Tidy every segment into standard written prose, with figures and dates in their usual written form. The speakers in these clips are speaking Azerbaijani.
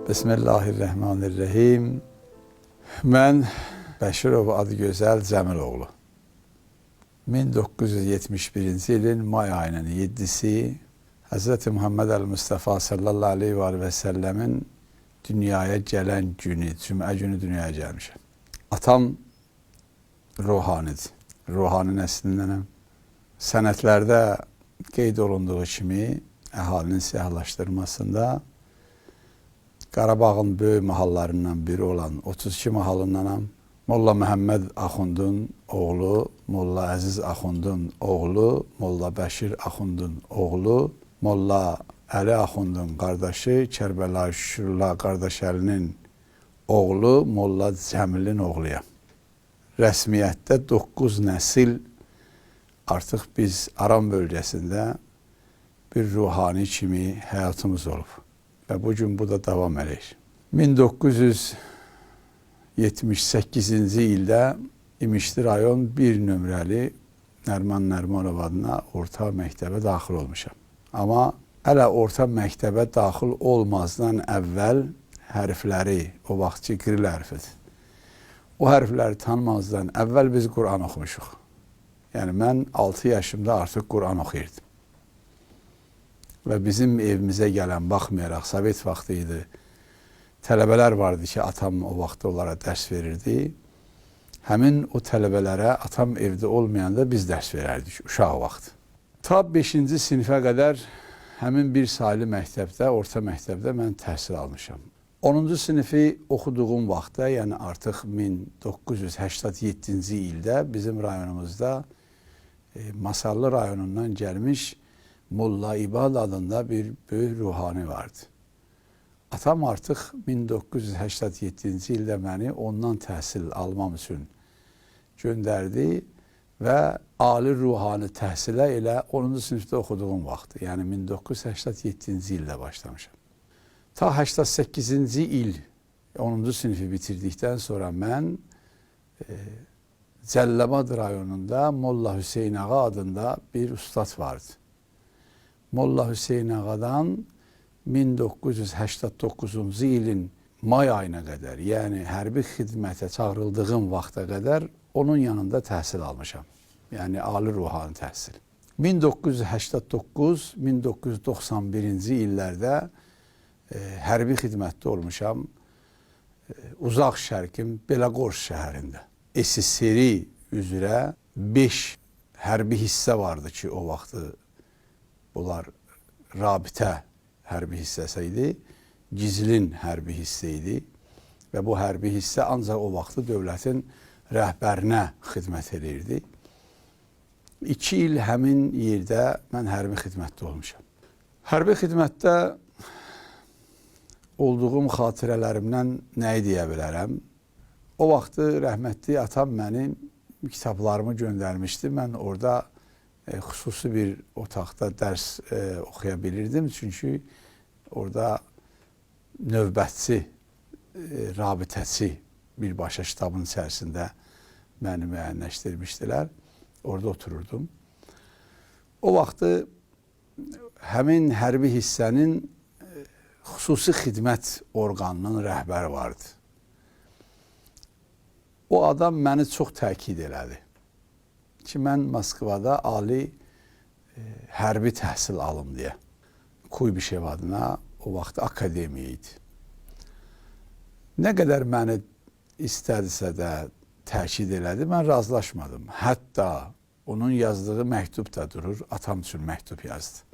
Bismillahirrahmanirrahim. Mən Bəşirov Adıgözəl Cəmiloğlu. 1971-ci ilin may ayının 7-si Hz. Muhammed Əl-Mustafa sallallahu aleyhi və səlləmin dünyaya gələn günü, cümə günü dünyaya gəlmişəm. Atam ruhanidir. Ruhani nəslindənəm. Sənədlərdə qeyd olunduğu kimi əhalinin siyahlaşdırmasında Qarabağın böyük mahallarından biri olan 32 mahalındanam. Molla Məhəmməd Axundun oğlu, Molla Əziz Axundun oğlu, Molla Bəşir Axundun oğlu, Molla Əli Axundun qardaşı, Kərbəlayı Şükürullah qardaş Əlinin oğlu, Molla Cəmilin oğluyam. Rəsmiyyətdə 9 nəsil artıq biz Aran bölgəsində bir ruhani kimi həyatımız olub. Və bugün bu da davam edir. 1978-ci ildə İmişli rayon 1 nömrəli Nərman Nərmanov adına orta məktəbə daxil olmuşam. Amma hələ orta məktəbə daxil olmazdan əvvəl hərfləri, o vaxtki qiril hərfidir. O hərfləri tanımazdan əvvəl biz Quran oxumuşuq. Yəni mən 6 yaşımda artıq Quran oxuyurdum. Və bizim evimizə gələn, baxmayaraq, Sovet vaxtı idi, tələbələr vardı ki, atam o vaxtda onlara dərs verirdi. Həmin o tələbələrə atam evdə olmayanda biz dərs verərdik, uşaq vaxtı. Ta 5-ci sinifə qədər həmin bir sayılı məktəbdə, orta məktəbdə mən təhsil almışam. 10-cu sinifi oxuduğum vaxtda, yəni artıq 1987-ci ildə bizim rayonumuzda Masarlı rayonundan gəlmiş Molla İbad adında bir böyük ruhani vardı. Atam artıq 1987-ci ildə məni ondan təhsil almam üçün göndərdi və ali ruhani təhsilə elə 10-cu sinifdə oxuduğum vaxtı, yəni 1987-ci ildə başlamışam. Ta 88-ci il 10-cu sinifi bitirdikdən sonra mən Cəlilabad rayonunda Molla Hüseyin Ağa adında bir ustad vardı. Molla Hüseyin Ağadan 1989-cu ilin may ayına qədər, yəni hərbi xidmətə çağrıldığım vaxta qədər onun yanında təhsil almışam. Yəni ali ruhani təhsil. 1989-1991-ci illərdə hərbi xidmətdə olmuşam. Uzaq şərqin Belaqorsk şəhərində. SSR üzrə 5 hərbi hissə vardı ki, o vaxtı bunlar rabitə hərbi hissəsi idi, gizlin hərbi hissə idi və bu hərbi hissə ancaq o vaxtı dövlətin rəhbərinə xidmət edirdi. 2 il həmin yerdə mən hərbi xidmətdə olmuşam. Hərbi xidmətdə olduğum xatirələrimdən nəyi deyə bilərəm? O vaxtı rəhmətli atam mənim kitablarımı göndərmişdi. Mən orada xüsusi bir otaqda dərs oxuya bilirdim. Çünki orada növbətçi, rabitəçi birbaşa kitabın içərisində məni müəyyənləşdirmişdilər. Orada otururdum. O vaxtı həmin hərbi hissənin xüsusi xidmət orqanının rəhbəri vardı. O adam məni çox təkid elədi ki, mən Moskvada ali hərbi təhsil alım deyə. Kuybişev adına o vaxt akademiya idi. Nə qədər məni istədisə də təkid elədi, mən razılaşmadım. Hətta onun yazdığı məktub da durur, atam üçün məktub yazdı.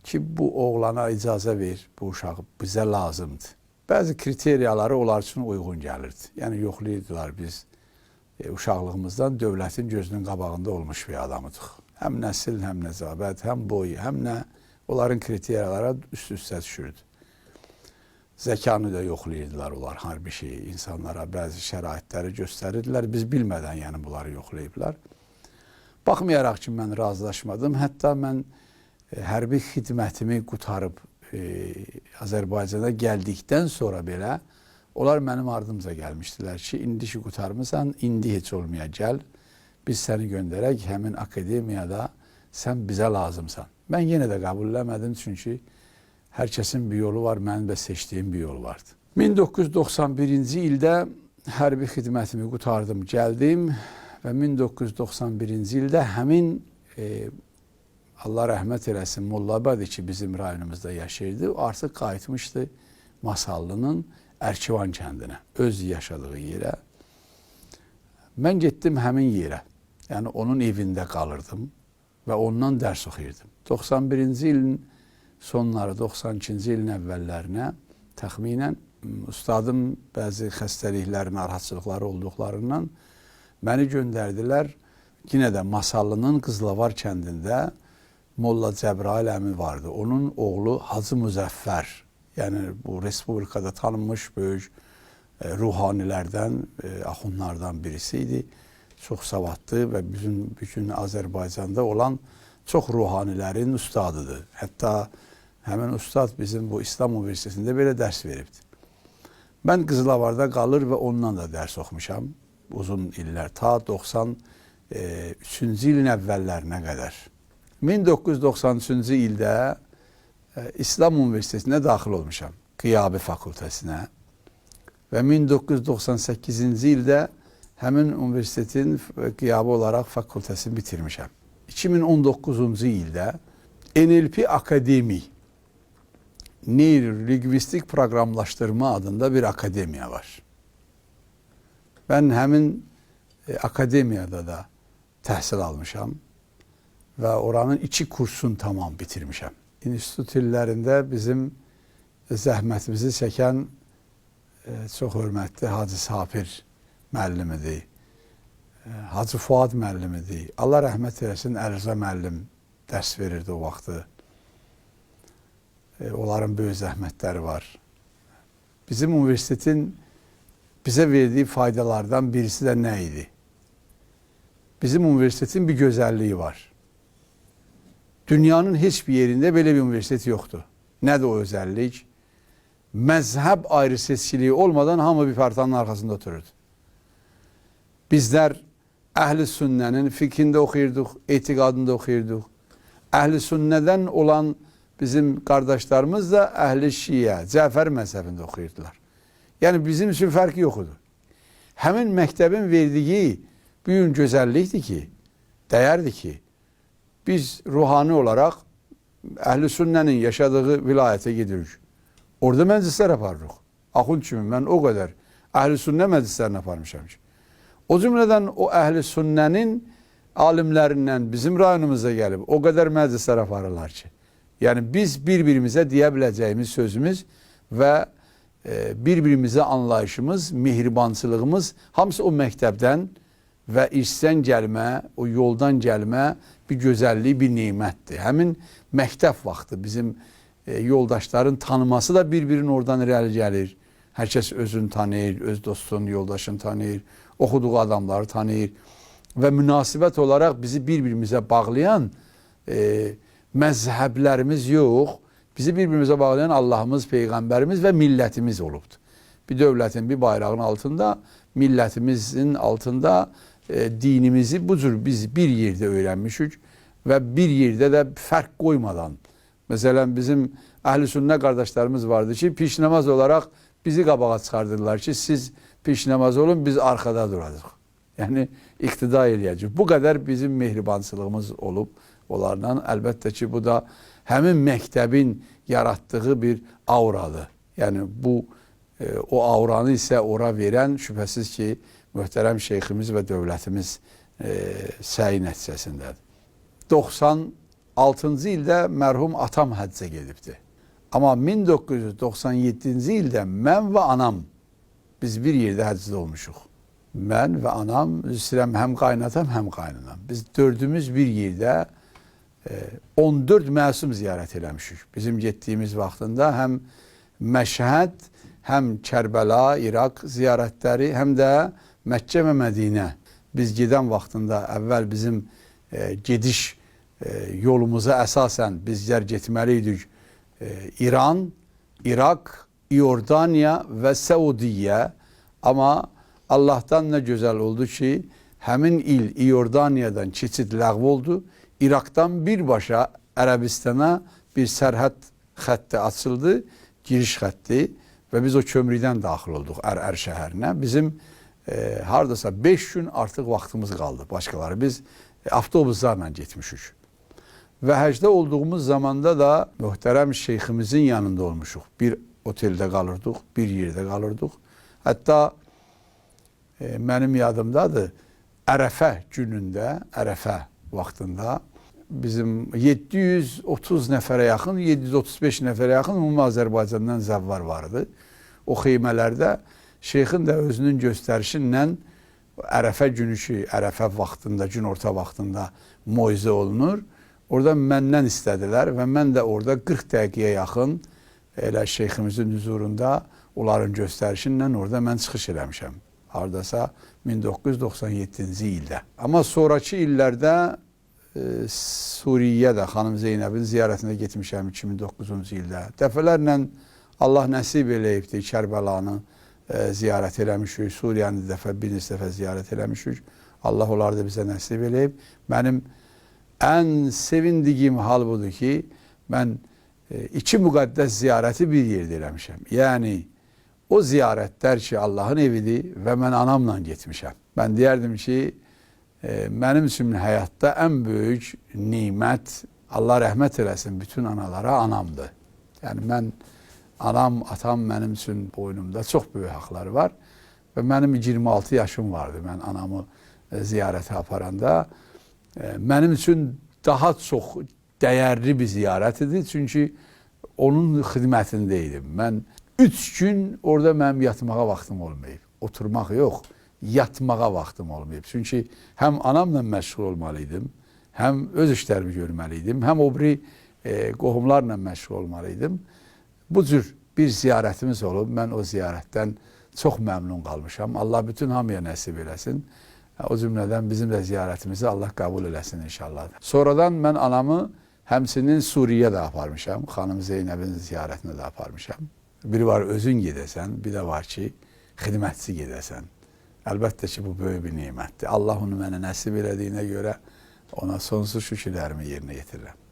Ki, bu oğlana icazə ver, bu uşağı bizə lazımdır. Bəzi kriteriyaları onlar üçün uyğun gəlirdi. Yəni, yoxlayırdılar biz. Uşaqlığımızdan dövlətin gözünün qabağında olmuş bir adamıdıq. Həm nəsil, həm nəcabət, həm boyu, həm nə onların kriteriyalara üst-üstə düşürdü. Zəkanı da yoxlayırdılar onlar, hər bir şeyi, insanlara bəzi şəraitləri göstərirdilər. Biz bilmədən yəni bunları yoxlayıblar. Baxmayaraq ki, mən razılaşmadım. Hətta mən hərbi xidmətimi qutarıb Azərbaycana gəldikdən sonra belə onlar mənim ardımca gəlmişdilər ki, indi ki qutarmısan, indi heç olmaya gəl. Biz səni göndərək həmin akademiyada sən bizə lazımsan. Mən yenə də qəbul eləmədim çünki Hər kəsin bir yolu var, mənim də seçdiyim bir yol vardı. 1991-ci ildə hərbi xidmətimi qurtardım, gəldim və 1991-ci ildə həmin Allah rəhmət eləsin Mollabədi ki, bizim rayonumuzda yaşayırdı, artıq qayıtmışdı Masallının Ərkivan kəndinə, öz yaşadığı yerə. Mən getdim həmin yerə, yəni onun evində qalırdım və ondan dərs oxuyurdum. 91-ci ilin sonları, 92-ci ilin əvvəllərinə təxminən ustadım bəzi xəstəlikləri, narahatçılıqları olduqlarından məni göndərdilər. Yenə də Masallının Qızlavar kəndində Molla Cəbrail əmi vardı. Onun oğlu Hacı Müzəffər, yəni bu Respublikada tanınmış böyük ruhanilərdən, axunlardan birisi idi. Çox savadlı və bütün Azərbaycanda olan çox ruhanilərin ustadıdır. Hətta həmin ustad bizim bu İslam Universitetində belə dərs veribdir. Mən Qızlavarda qalır və ondan da dərs oxumuşam. Uzun illər, ta 93-cü ilin əvvəllərinə qədər. 1993-cü ildə İslam Universitetinə daxil olmuşam, Qiyabi fakültəsinə və 1998-ci ildə həmin universitetin qiyabi olaraq fakültəsini bitirmişəm. 2019-cu ildə NLP Akademi, Neyro-Lingvistik Proqramlaşdırma adında bir akademiya var. Mən həmin akademiyada da təhsil almışam və oranın 2 kursunu tamam bitirmişəm. İnstitut illərində bizim zəhmətimizi çəkən çox hörmətli Hacı Sapir müəllimidir, Hacı Fuad müəllimidir. Allah rəhmət eləsin, Əlirza müəllim dərs verirdi o vaxtı. Onların böyük zəhmətləri var. Bizim universitetin bizə verdiyi faydalardan birisi də nə idi? Bizim universitetin bir gözəlliyi var. Dünyanın heç bir yerində belə bir universitet yoxdur. Nədir o özəllik? Məzhəb ayrı seçkiliyi olmadan hamı bir partanın arxasında otururdu. Bizlər əhl-i sünnənin fiqhində oxuyurduq, etiqadında oxuyurduq. Əhl-i sünnədən olan bizim qardaşlarımız da əhl-i şiə, Cəfər məzhəbində oxuyurdular. Yəni bizim üçün fərqi yoxdur. Həmin məktəbin verdiyi büyük gözəllikdir ki, dəyərdir ki, biz ruhani olaraq əhl-i sünnənin yaşadığı vilayətə gedirik. Orada məclislər aparırıq. Axund kimi mən o qədər əhl-i sünnə məclislərini aparmışam ki. O cümlədən o əhl-i sünnənin alimlərindən bizim rayonumuza gəlib o qədər məclislər aparırlar ki. Yəni biz bir-birimizə deyə biləcəyimiz sözümüz və bir-birimizə anlayışımız, mehribançılığımız hamısı o məktəbdən və işdən gəlmə, o yoldan gəlmə bir gözəllik, bir neymətdir. Həmin məktəb vaxtı bizim yoldaşların tanıması da bir-birinin oradan irəli gəlir. Hər kəs özünü tanıyır, öz dostunu, yoldaşını tanıyır, oxuduğu adamları tanıyır və münasibət olaraq bizi bir-birimizə bağlayan məzhəblərimiz yox, bizi bir-birimizə bağlayan Allahımız, Peyğəmbərimiz və millətimiz olubdur. Bir dövlətin, bir bayrağın altında, millətimizin altında dinimizi bu cür biz bir yerdə öyrənmişik və bir yerdə də fərq qoymadan. Məsələn, bizim əhl-i sünnə qardaşlarımız vardı ki, piş namaz olaraq bizi qabağa çıxardırlar ki, siz piş namaz olun, biz arxada duracaq. Yəni, iqtida eləyəcək. Bu qədər bizim mehribançılığımız olub onlarla. Əlbəttə ki, bu da həmin məktəbin yaratdığı bir auradır. Yəni, o auranı isə ora verən şübhəsiz ki, möhtərəm şeyximiz və dövlətimiz səyi nəticəsindədir. 96-cı ildə mərhum atam həccə gedibdir. Amma 1997-ci ildə mən və anam biz bir yerdə həccdə olmuşuq. Mən və anam, istəyirəm, həm qaynatam, həm qaynanam. Biz dördümüz bir yerdə 14 məsum ziyarət eləmişik. Bizim getdiyimiz vaxtında həm Məşhəd, həm Kərbəla, İraq ziyarətləri, həm də Məkkə və Mədinə. Biz gedən vaxtında əvvəl bizim gediş yolumuza əsasən bizlər getməli idik İran, İraq, İordaniya və Səudiyyə. Amma Allahdan nə gözəl oldu ki, həmin il İordaniyadan keçid ləğv oldu. İraqdan birbaşa Ərəbistana bir sərhəd xətti açıldı, giriş xətti və biz o kömrükdən daxil olduq Ər şəhərinə. Bizim hardasa 5 gün artıq vaxtımız qaldı başqaları. Biz avtobuslarla getmişik. Və həcdə olduğumuz zamanda da möhtərəm şeyximizin yanında olmuşuq. Bir oteldə qalırdıq, bir yerdə qalırdıq. Hətta mənim yadımdadır, Ərəfə günündə, Ərəfə vaxtında bizim 730 nəfərə yaxın, 735 nəfərə yaxın ümumi Azərbaycandan zəvvar vardı. O xeymələrdə şeyxin də özünün göstərişinlə Ərəfə günü ki, Ərəfə vaxtında, günorta vaxtında moizə olunur. Orada məndən istədilər və mən də orada 40 dəqiqəyə yaxın elə şeyximizin huzurunda onların göstərişinlə orada mən çıxış eləmişəm. Hardasa 1997-ci ildə. Amma sonraki illərdə Suriyə də xanım Zeynəbin ziyarətində getmişəm 2009-cu ildə. Dəfələrlə Allah nəsib eləyibdir Kərbəlanı ziyarət eləmişik. Suriyanı bir neçə dəfə ziyarət eləmişik. Allah onları da bizə nəsib eləyib. Mənim ən sevindiyim hal budur ki, mən 2 müqəddəs ziyarəti bir yerdə eləmişəm. Yəni, o ziyarətlər ki, Allahın evidir və mən anamla getmişəm. Mən deyərdim ki, mənim üçün həyatda ən böyük nimət, Allah rəhmət eləsin bütün analara, anamdır. Yəni, mən, anam, atam mənim üçün boynumda çox böyük haqları var və mənim 26 yaşım vardı mən anamı ziyarətə aparanda. Mənim üçün daha çox dəyərli bir ziyarət idi, çünki onun xidmətində idim. Mən 3 gün orada mənim yatmağa vaxtım olmayıb. Oturmaq yox, yatmağa vaxtım olmayıb. Çünki həm anamla məşğul olmalıydım, həm öz işlərimi görməliydim, həm o biri qohumlarla məşğul olmalıydım. Bu cür bir ziyarətimiz olub, mən o ziyarətdən çox məmnun qalmışam. Allah bütün hamıya nəsib eləsin. O cümlədən bizim də ziyarətimizi Allah qəbul eləsin inşallah. Sonradan mən anamı həmçinin Suriyə də aparmışam, xanım Zeynəbin ziyarətinə də aparmışam. Biri var özün gedəsən, bir də var ki, xidmətçi gedəsən. Əlbəttə ki, bu böyük bir nimətdir. Allah onu mənə nəsib elədiyinə görə ona sonsuz şükürlərimi yerinə yetirirəm.